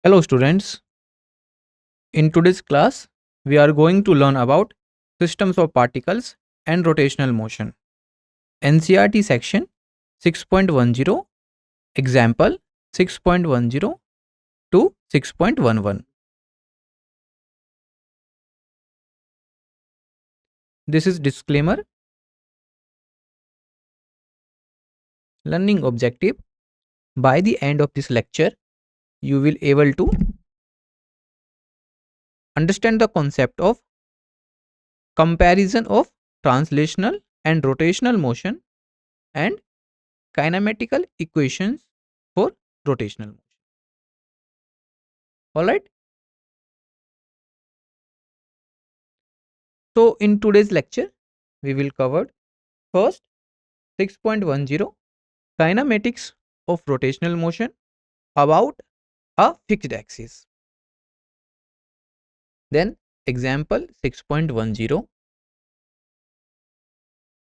Hello students, in today's class we are going to learn about systems of particles and rotational motion. NCERT section 6.10 example 6.10 to 6.11. This is disclaimer. Learning objective. By the end of this lecture you will able to understand the concept of comparison of translational and rotational motion and kinematical equations for rotational motion. All right. So in today's lecture, we will cover first 6.10 kinematics of rotational motion about a fixed axis. Then example 6.10,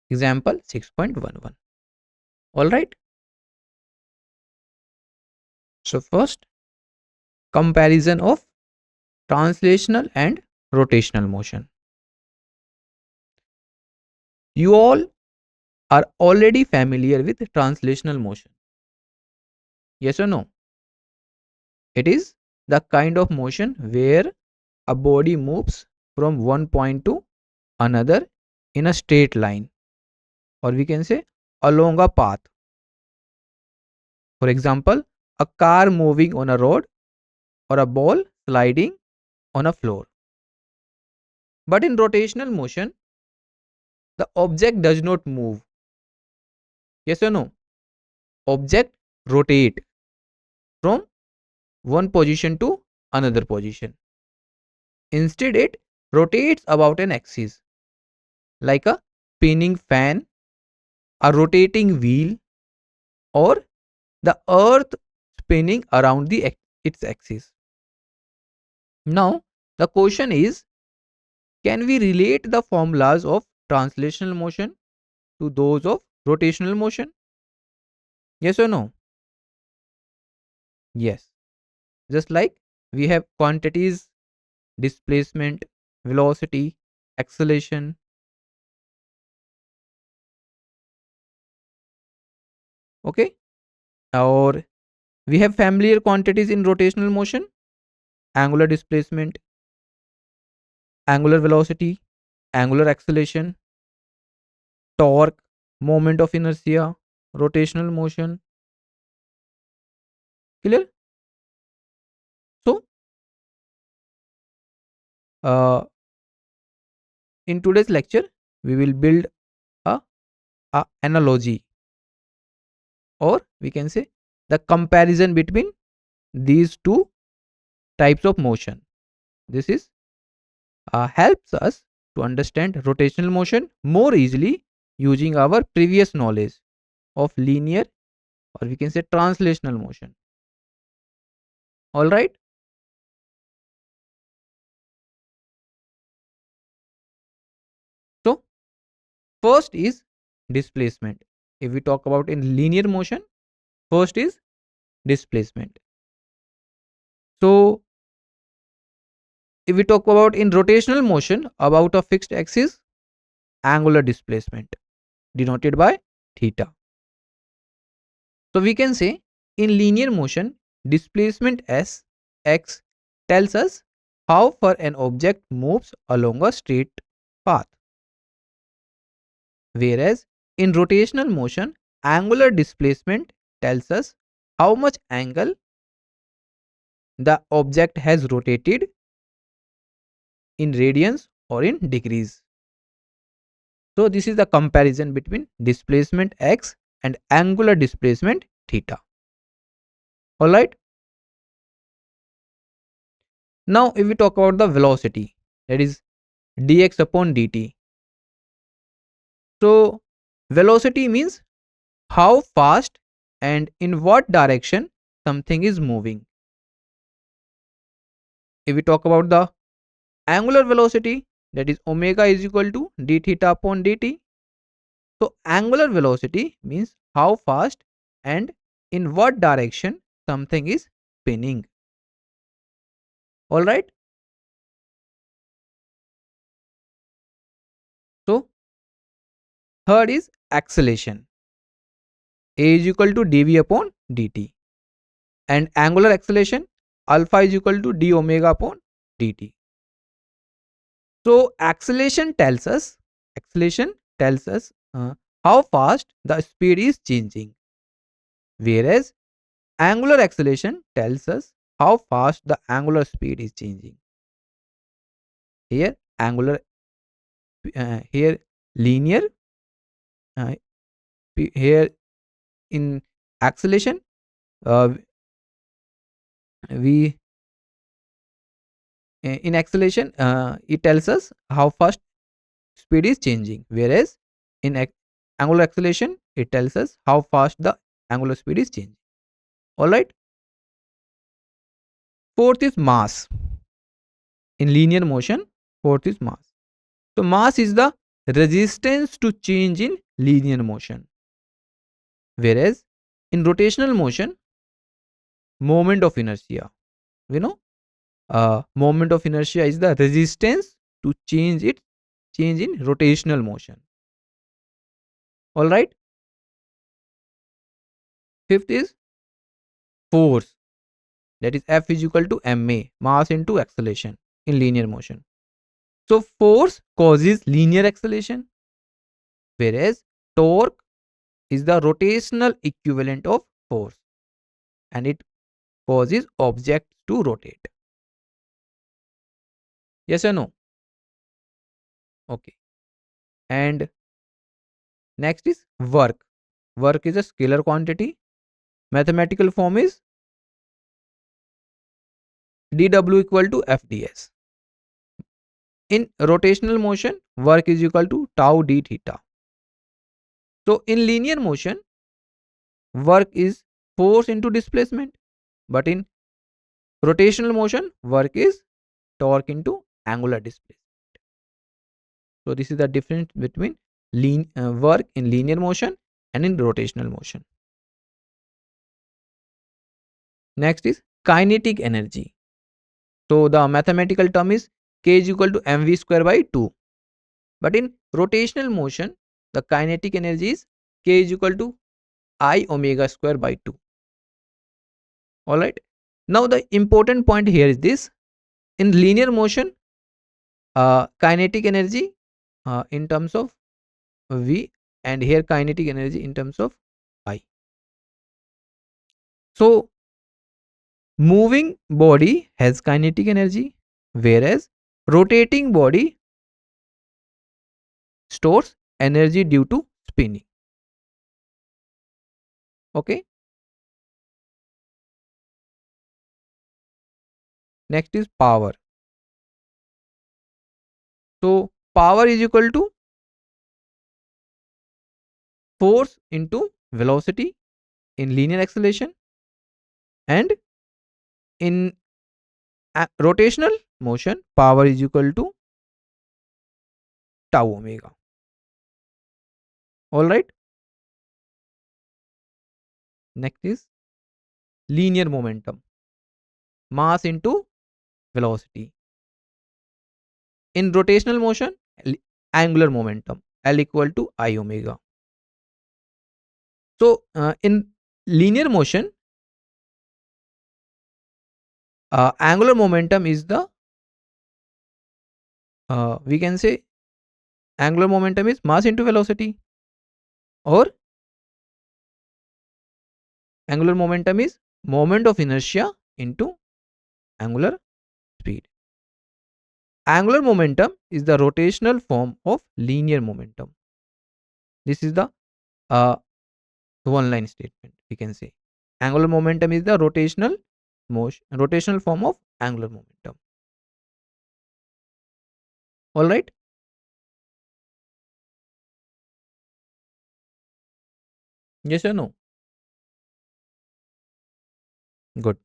example 6.11. All right. So first comparison of translational and rotational motion. You all are already familiar with translational motion. Yes or no? It is the kind of motion where a body moves from one point to another in a straight line, or we can say along a path. For example, a car moving on a road or a ball sliding on a floor. But in rotational motion, the object does not move. Yes or no? Object rotate from one position to another position. Instead, it rotates about an axis like a spinning fan, a rotating wheel, or the earth spinning around its axis. Now, the question is, can we relate the formulas of translational motion to those of rotational motion? Yes or no? Yes. Just like we have quantities, displacement, velocity, acceleration. Okay. Or we have familiar quantities in rotational motion: angular displacement, angular velocity, angular acceleration, torque, moment of inertia, rotational motion. Clear? So, uh, in today's lecture, we will build a, a analogy, or we can say the comparison between these two types of motion. This is helps us to understand rotational motion more easily using our previous knowledge of linear, or we can say translational motion. All right. So first is displacement. If we talk about in linear motion, first is displacement. So if we talk about in rotational motion about a fixed axis, angular displacement denoted by theta. So we can say in linear motion, displacement s x tells us how far an object moves along a straight path. Whereas in rotational motion, angular displacement tells us how much angle the object has rotated in radians or in degrees. So this is the comparison between displacement x and angular displacement theta. Alright. Now if we talk about the velocity, that is dx upon dt. So velocity means how fast and in what direction something is moving. If we talk about the angular velocity, that is omega is equal to d theta upon dt. So angular velocity means how fast and in what direction something is spinning. All right. So third is acceleration. A is equal to dv upon dt. And angular acceleration, alpha is equal to d omega upon dt. So acceleration tells us how fast the speed is changing, whereas angular acceleration tells us how fast the angular speed is changing. Here angular, here linear, uh, here in acceleration, uh, we in acceleration it tells us how fast speed is changing, whereas in angular acceleration it tells us how fast the angular speed is changing. All right. Fourth is mass. In linear motion, fourth is mass. So mass is the resistance to change in linear motion, whereas in rotational motion, moment of inertia, you know, moment of inertia is the resistance to change in rotational motion. All right. Fifth is force, that is F is equal to ma, mass into acceleration in linear motion. So force causes linear acceleration, whereas torque is the rotational equivalent of force, and it causes objects to rotate. Yes or no? Okay. And next is work. Work is a scalar quantity. Mathematical form is dw equal to fds. In rotational motion, work is equal to tau d theta. So in linear motion, work is force into displacement, but in rotational motion, work is torque into angular displacement. So this is the difference between work in linear motion and in rotational motion. Next is kinetic energy. So the mathematical term is k is equal to mv square by 2. But in rotational motion, the kinetic energy is k is equal to I omega square by 2. Alright. Now the important point here is this. In linear motion, kinetic energy in terms of V, and here kinetic energy in terms of I. So moving body has kinetic energy, whereas rotating body stores energy due to spinning. Okay. Next is power. So power is equal to force into velocity in linear acceleration, and in rotational motion, power is equal to tau omega. All right. Next is linear momentum, mass into velocity. In rotational motion, angular momentum, L equal to I omega. So in linear motion, angular momentum is the we can say angular momentum is mass into velocity, or angular momentum is moment of inertia into angular speed. Angular momentum is the rotational form of linear momentum. This is the one line statement, we can say. Angular momentum is the rotational form of angular momentum. All right. Yes or no? Good.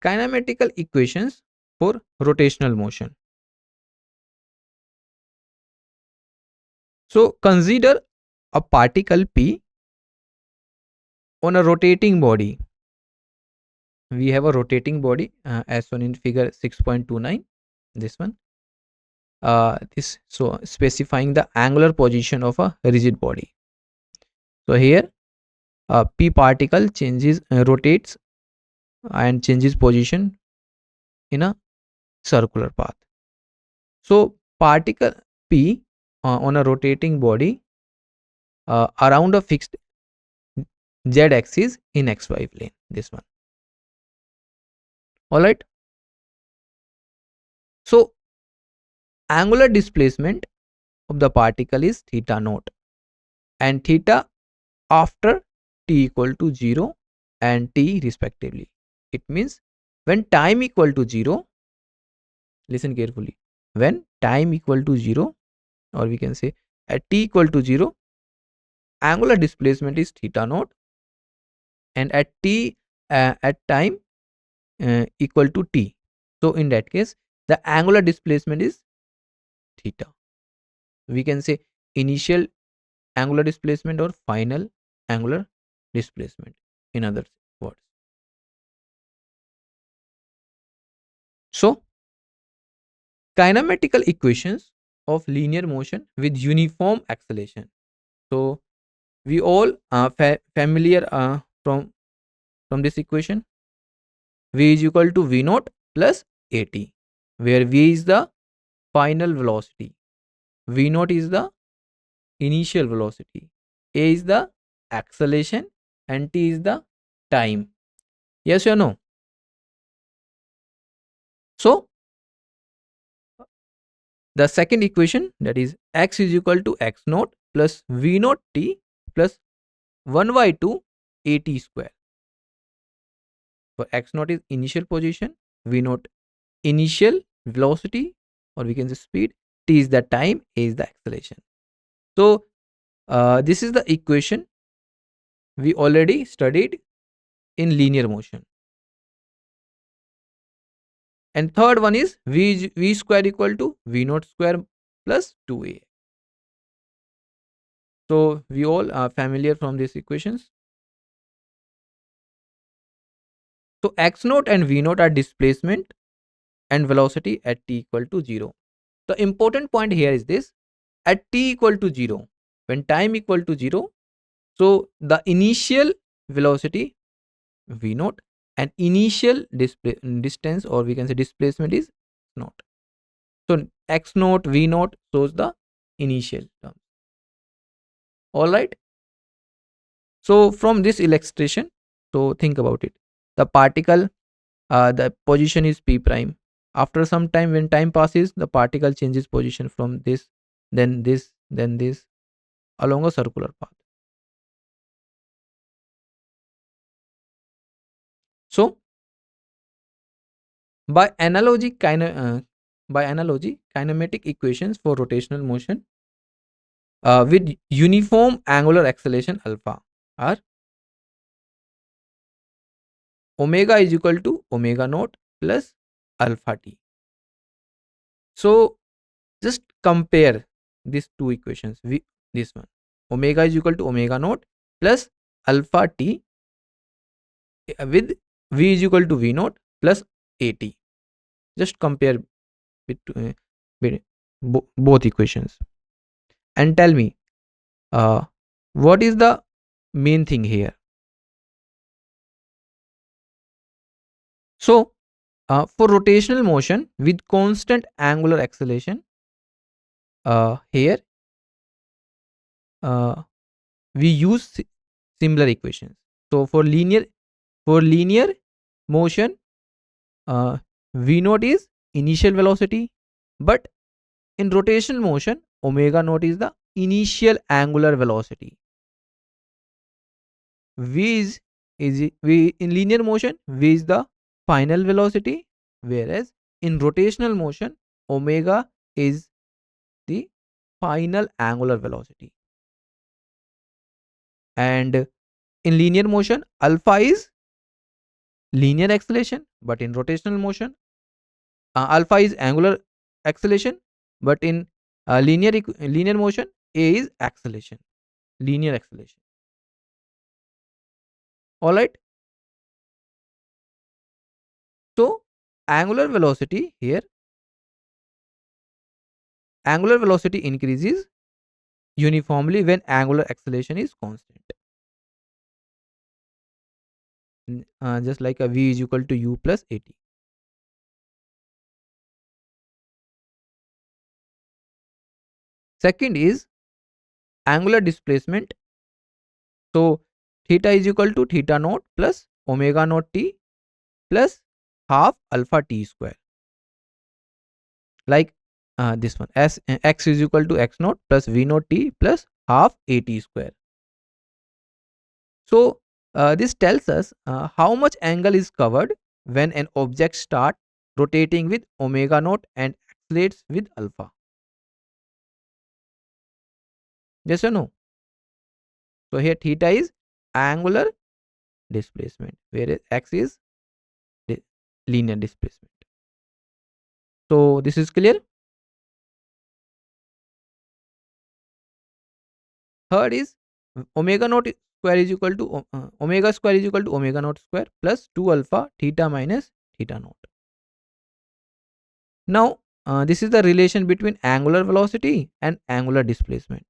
Kinematical equations for rotational motion. So consider a particle P On a rotating body, we have a rotating body as shown in figure 6.29. This one, this so specifying the angular position of a rigid body. So here, p particle changes, rotates and changes position in a circular path. So particle p on a rotating body around a fixed z axis in xy plane. This one. All right. So angular displacement of the particle is theta naught, and theta after t equal to 0 and t respectively. It means when time equal to 0, listen carefully, when time equal to 0, or we can say at t equal to 0, angular displacement is theta naught, and at t at time equal to t. So in that case, the angular displacement is theta. We can say initial angular displacement or final angular displacement, in other words. So kinematical equations of linear motion with uniform acceleration. So we all are familiar from this equation. V is equal to V naught plus AT, where V is the final velocity, V naught is the initial velocity, A is the acceleration, and T is the time. Yes or no? So the second equation, that is x is equal to x naught plus V naught T plus 1 by 2 AT square. For x naught is initial position, V naught initial velocity, or we can say speed, T is the time, A is the acceleration. So this is the equation we already studied in linear motion. And third one is V square equal to V naught square plus 2A. So we all are familiar from these equations. So x naught and V naught are displacement and velocity at t equal to 0. The important point here is this: at t equal to 0, when time equal to 0, so the initial velocity V naught and initial distance, or we can say displacement, is naught. So x naught V naught shows the initial term. All right. So from this illustration, so think about it. The particle, the position is p prime. After some time, when time passes, the particle changes position from this, then this, then this, along a circular path. So by analogy, kinematic equations for rotational motion with uniform angular acceleration alpha are omega is equal to omega naught plus alpha t. So just compare these two equations. This one, omega is equal to omega naught plus alpha t with v is equal to v naught plus at. Just compare with both equations and tell me what is the main thing here. So for rotational motion with constant angular acceleration, here we use similar equations. So for linear motion, v naught is initial velocity, but in rotational motion, omega naught is the initial angular velocity. V in linear motion, v is the final velocity, whereas in rotational motion, omega is the final angular velocity. And in linear motion, alpha is linear acceleration, but in rotational motion, alpha is angular acceleration, but in linear motion, a is acceleration, linear acceleration. All right. So angular velocity here, angular velocity increases uniformly when angular acceleration is constant. Just like a v is equal to u plus at. Second is angular displacement. So theta is equal to theta naught plus omega naught t plus half alpha t square. Like this one, x is equal to x naught plus v naught t plus half at square. So this tells us how much angle is covered when an object starts rotating with omega naught and accelerates with alpha. Yes or no? So here theta is angular displacement, whereas x is linear displacement. So this is clear. Third is omega naught square is equal to omega square is equal to omega naught square plus 2 alpha theta minus theta naught. Now this is the relation between angular velocity and angular displacement.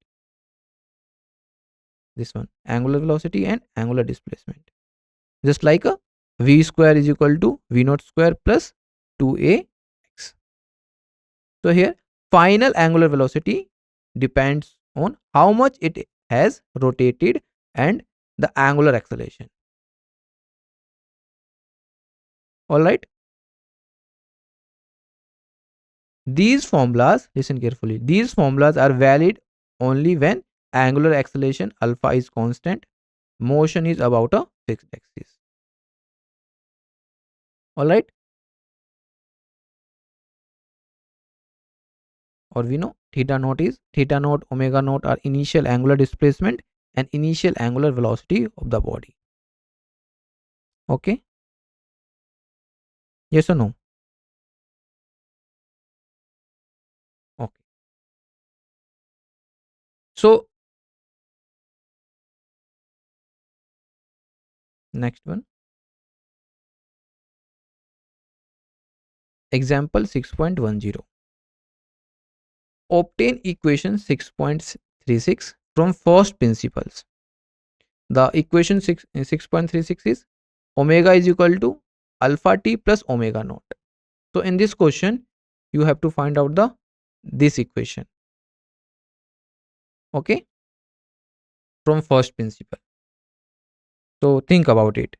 This one, angular velocity and angular displacement. Just like a v square is equal to v naught square plus 2ax. So here final angular velocity depends on how much it has rotated and the angular acceleration. All right. These formulas, listen carefully, these formulas are valid only when angular acceleration alpha is constant, motion is about a fixed axis. All right. Or we know theta naught is theta naught, omega naught are initial angular displacement and initial angular velocity of the body. Okay. Yes or no? Okay. So next one, example 6.10. Obtain equation 6.36 from first principles. The equation 6.36 is omega is equal to alpha t plus omega naught. So in this question you have to find out this equation. Okay, from first principle. So think about it.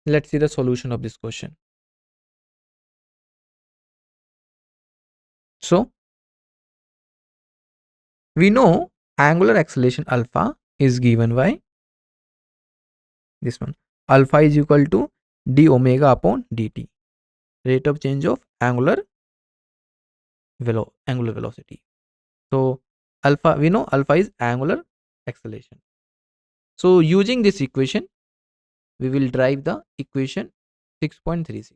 Let's see the solution of this question. So we know angular acceleration alpha is given by this one, alpha is equal to d omega upon dt, rate of change of angular velocity. So alpha, we know alpha is angular acceleration. So using this equation we will derive the equation 6.36.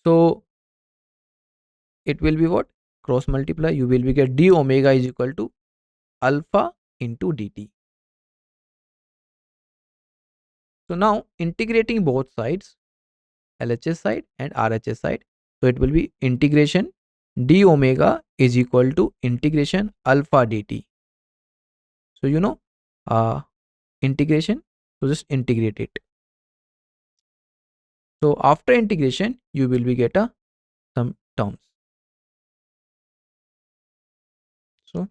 So it will be what? Cross multiply, you will be get d omega is equal to alpha into dt. So now integrating both sides, LHS side and RHS side, so it will be integration d omega is equal to integration alpha dt. So integration, so just integrate it. So after integration you will be get some terms. So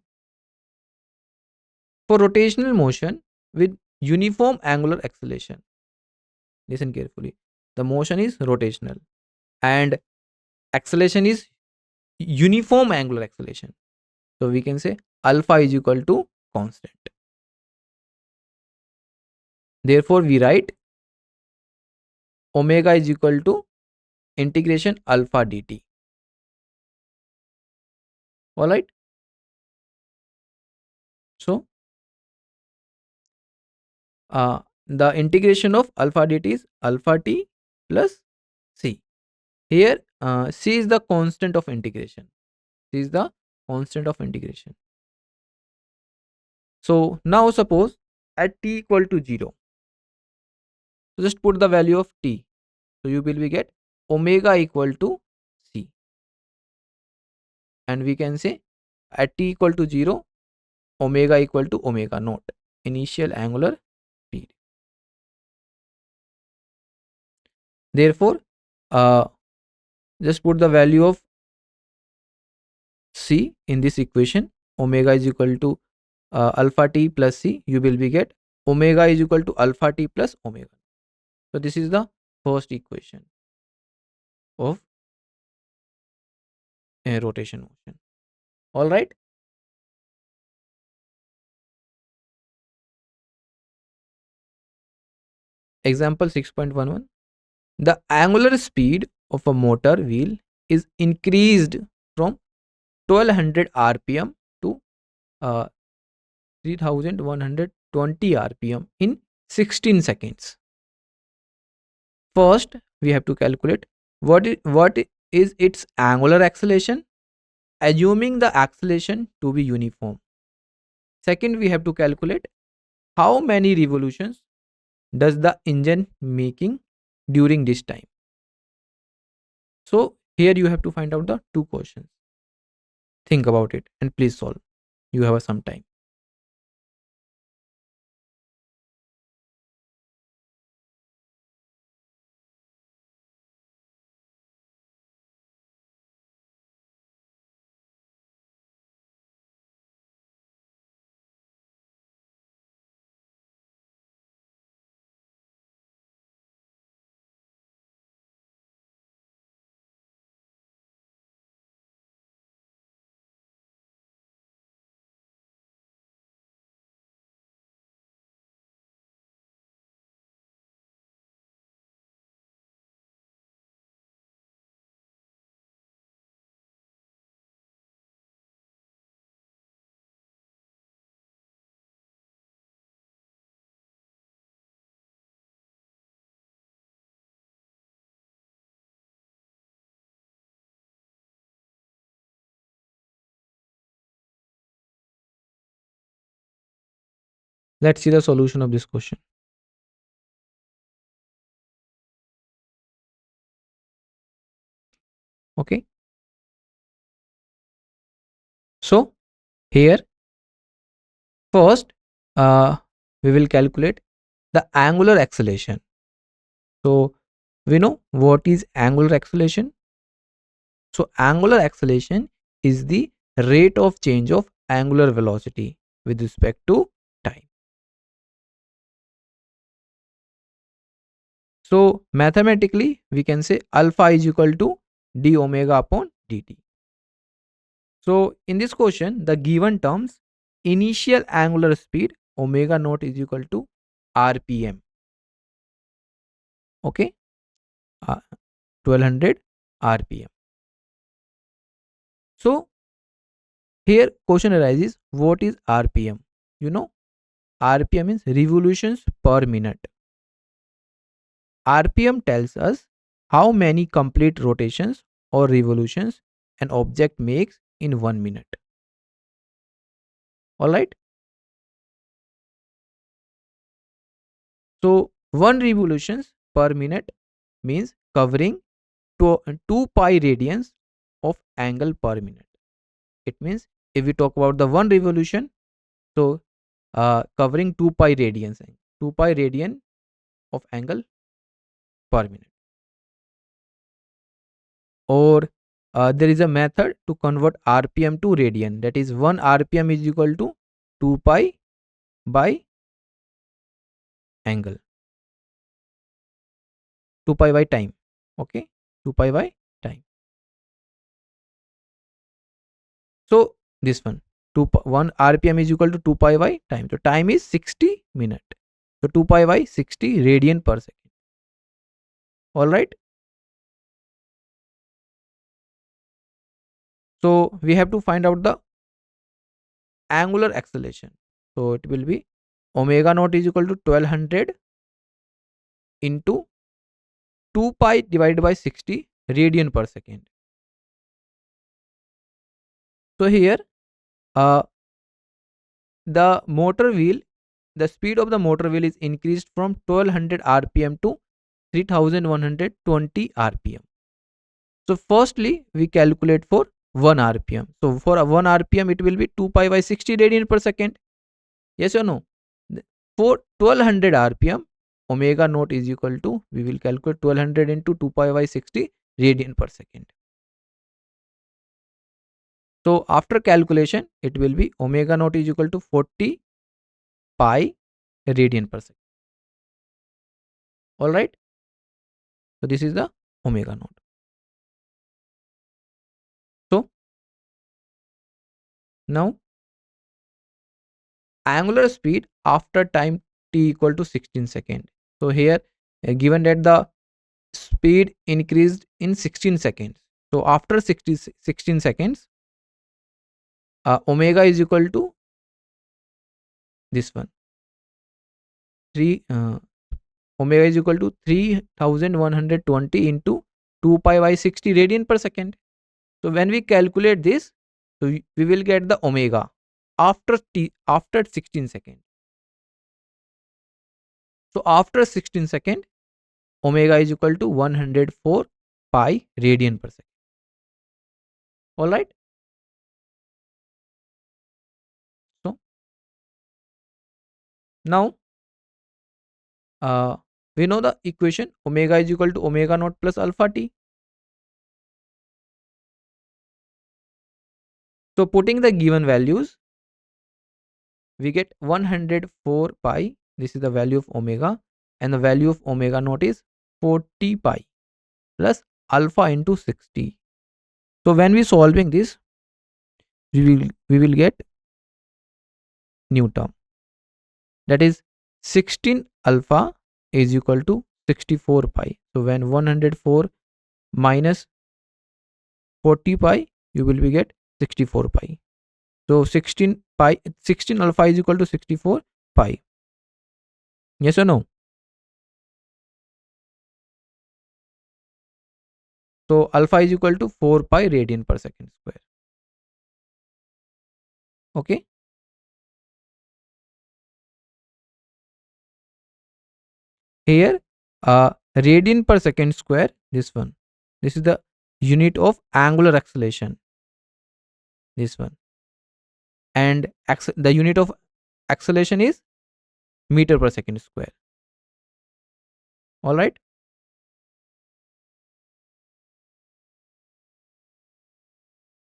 for rotational motion with uniform angular acceleration, listen carefully, the motion is rotational and acceleration is uniform angular acceleration. So we can say alpha is equal to constant. Therefore we write omega is equal to integration alpha dt. All right. So the integration of alpha dt is alpha t plus c. Here c is the constant of integration. C is the constant of integration. So now suppose at t equal to 0. So just put the value of t. So you will be get omega equal to c. And we can say at t equal to 0, omega equal to omega naught, initial angular speed. Therefore, just put the value of c in this equation. Omega is equal to alpha t plus c. You will be get omega is equal to alpha t plus omega. So this is the first equation of a rotation motion. All right. Example 6.11. The angular speed of a motor wheel is increased from 1200 rpm to 3120 rpm in 16 seconds. First, we have to calculate what is its angular acceleration, assuming the acceleration to be uniform. Second, we have to calculate how many revolutions does the engine making during this time. So here you have to find out the two questions. Think about it and please solve. You have some time. Let's see the solution of this question. Okay. So here first we will calculate the angular acceleration. So we know what is angular acceleration. So angular acceleration is the rate of change of angular velocity with respect to time. So mathematically we can say alpha is equal to d omega upon dt. So in this question the given terms, initial angular speed omega naught is equal to rpm. Okay, 1200 rpm. So here question arises, what is rpm? You know, rpm means revolutions per minute. RPM tells us how many complete rotations or revolutions an object makes in 1 minute. Alright. So 1 revolutions per minute means covering 2 pi radians of angle per minute. It means if we talk about the one revolution, so covering 2 pi radians, 2 pi radian of angle per minute. Or there is a method to convert RPM to radian, that is 1 RPM is equal to 2 pi by angle, 2 pi by time. Okay, 2 pi by time. So this one, 1 RPM is equal to 2 pi by time. So time is 60 minute. So 2 pi by 60 radian per second. All right. So we have to find out the angular acceleration. So it will be omega naught is equal to 1200 into 2 pi divided by 60 radian per second. So here the motor wheel, the speed of the motor wheel is increased from 1200 rpm to 3120 rpm. So firstly we calculate for 1 rpm. So for 1 rpm it will be 2 pi by 60 radian per second. Yes or no? For 1200 rpm, omega naught is equal to, we will calculate 1200 into 2 pi by 60 radian per second. So after calculation it will be omega naught is equal to 40 pi radian per second. All right. So this is the omega naught. So now angular speed after time t equal to 16 seconds. So here given that the speed increased in 16 seconds. So after 16 seconds omega is equal to this one, 3 omega is equal to 3120 into 2 pi by 60 radian per second. So when we calculate this, so we will get the omega after 16 seconds. So after 16 seconds, omega is equal to 104 pi radian per second. All right. So now we know the equation omega is equal to omega naught plus alpha t. So putting the given values, we get 104 pi. This is the value of omega, and the value of omega naught is 40 pi plus alpha into 60. So when we solving this, we will get new term, that is 16 alpha is equal to 64 pi. So when 104 minus 40 pi, you will be get 64 pi. So 16 alpha is equal to 64 pi. Yes or no? So alpha is equal to 4 pi radian per second square. Okay. Here radian per second square, this one, this is the unit of angular acceleration, this one, and the unit of acceleration is meter per second square. All right.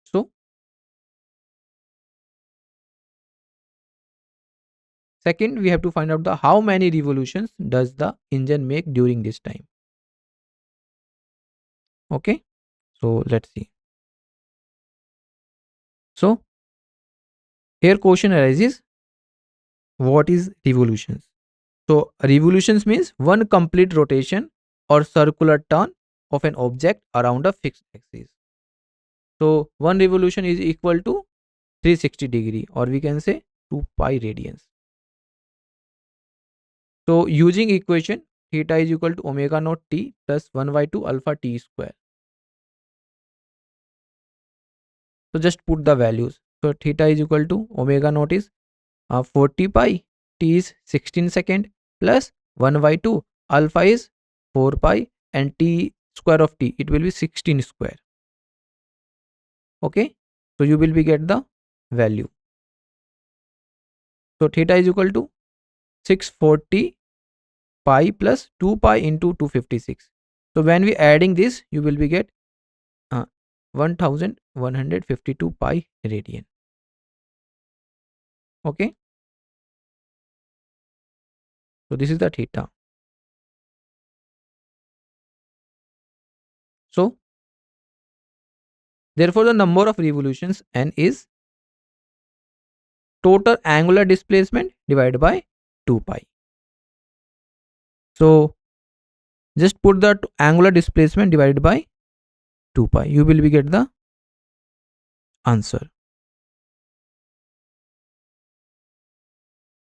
So second, we have to find out the how many revolutions does the engine make during this time. Okay, so let's see. So here question arises, what is revolutions? So revolutions means one complete rotation or circular turn of an object around a fixed axis. So one revolution is equal to 360 degree, or we can say 2 pi radians. So using equation theta is equal to omega naught t plus 1 by 2 alpha t square. So just put the values. So theta is equal to omega naught is 40 pi, t is 16 second plus 1 by 2 alpha is 4 pi, and t square of t, it will be 16 square. Okay. So you will be get the value. So theta is equal to 640 pi plus 2 pi into 256. So when we adding this, you will be get 1152 pi radian. Okay. So this is the theta. So therefore the number of revolutions n is total angular displacement divided by 2 pi. So just put the angular displacement divided by 2 pi. You will be get the answer.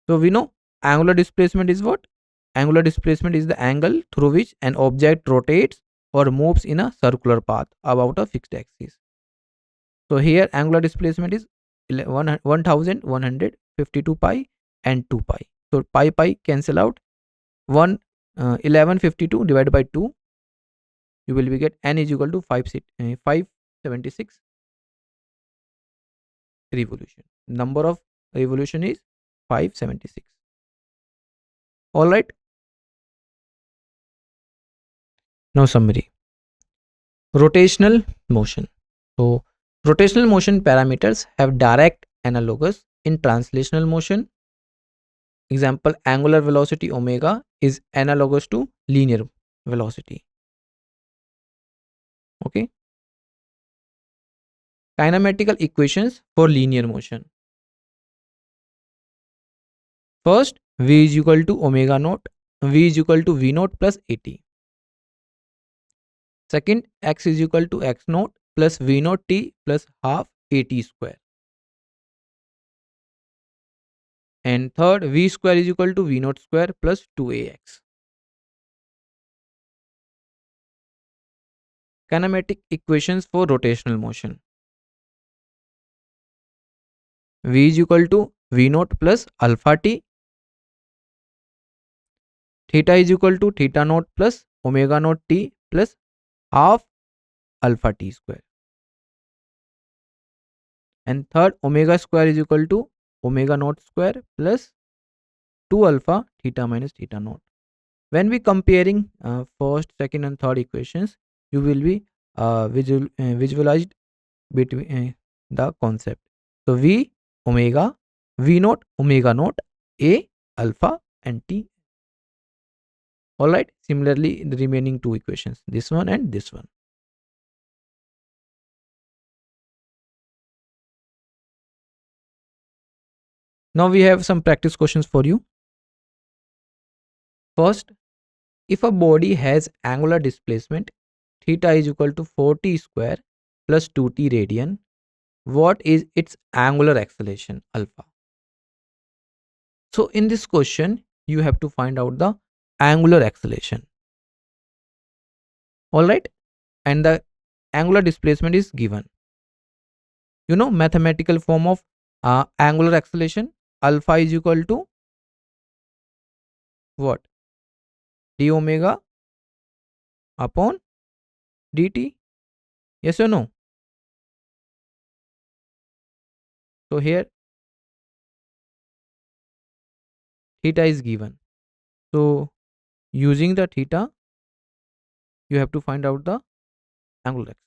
So we know angular displacement is what? Angular displacement is the angle through which an object rotates or moves in a circular path about a fixed axis. So here angular displacement is 1152 pi and 2 pi. So pi cancel out. 1152 divided by 2, you will be get n is equal to 576 revolution. Number of revolution is 576. All right. Now summary. Rotational motion. So rotational motion parameters have direct analogous in translational motion. Example, angular velocity omega is analogous to linear velocity. Okay. Kinematical equations for linear motion. First, v is equal to omega naught, v is equal to v naught plus at. Second, x is equal to x naught plus v naught t plus half at square. And third, v square is equal to v naught square plus 2ax. Kinematic equations for rotational motion. V is equal to v naught plus alpha t. Theta is equal to theta naught plus omega naught t plus half alpha t square. And third, omega square is equal to omega naught square plus 2 alpha theta minus theta naught. When we comparing first, second and third equations, you will be visualized between the concept. So v omega, v naught omega naught, a alpha and t. All right. Similarly, the remaining two equations, this one and this one. Now we have some practice questions for you. First, if a body has angular displacement theta is equal to 4t square plus 2t radian, what is its angular acceleration alpha? So in this question, you have to find out the angular acceleration. All right. And the angular displacement is given. You know mathematical form of angular acceleration, alpha is equal to what? D omega upon dt. Yes or no? So here theta is given. So using the theta, you have to find out the angular acceleration.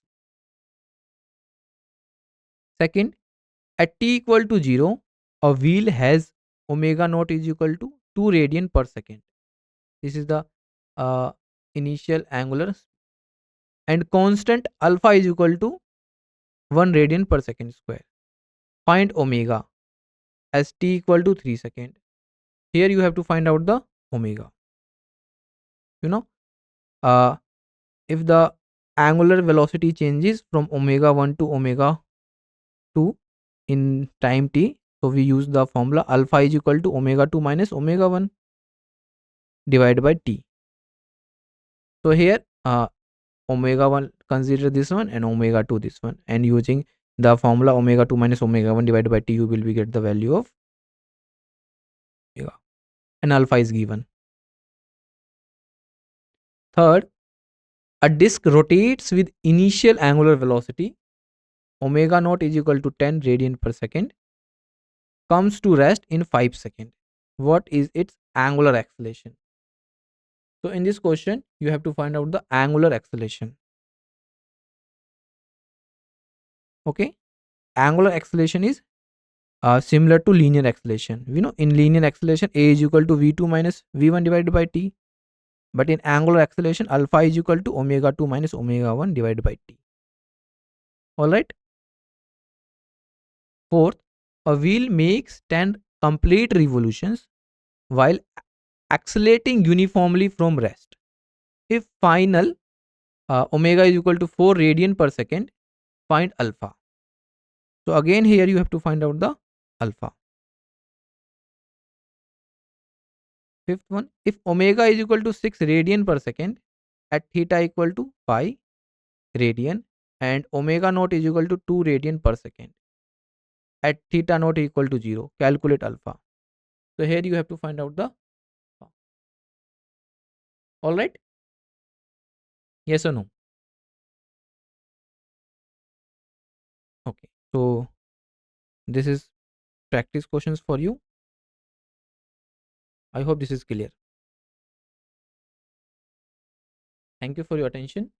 Second, at t equal to 0, a wheel has omega naught is equal to 2 radian per second. This is the initial angular, and constant alpha is equal to 1 radian per second square. Find omega as t equal to 3 second. Here you have to find out the omega. You know, if the angular velocity changes from omega 1 to omega 2 in time t, so we use the formula alpha is equal to omega 2 minus omega 1 divided by t. So here omega 1 consider this one and omega 2 this one, and using the formula omega 2 minus omega 1 divided by t, you will be get the value of omega, and alpha is given. Third, a disk rotates with initial angular velocity omega naught is equal to 10 radian per second, comes to rest in 5 seconds. What is its angular acceleration? So in this question, you have to find out the angular acceleration. Okay, angular acceleration is similar to linear acceleration. We know in linear acceleration a is equal to v2 minus v1 divided by t, but in angular acceleration alpha is equal to omega 2 minus omega 1 divided by t. All right. Fourth, a wheel makes 10 complete revolutions while accelerating uniformly from rest. If final omega is equal to 4 radian per second, find alpha. So again here you have to find out the alpha. Fifth one, if omega is equal to 6 radian per second at theta equal to pi radian and omega naught is equal to 2 radian per second at theta naught equal to 0, calculate alpha. So here you have to find out the alpha. All right. Yes or no? Okay. So this is practice questions for you. I hope this is clear. Thank you for your attention.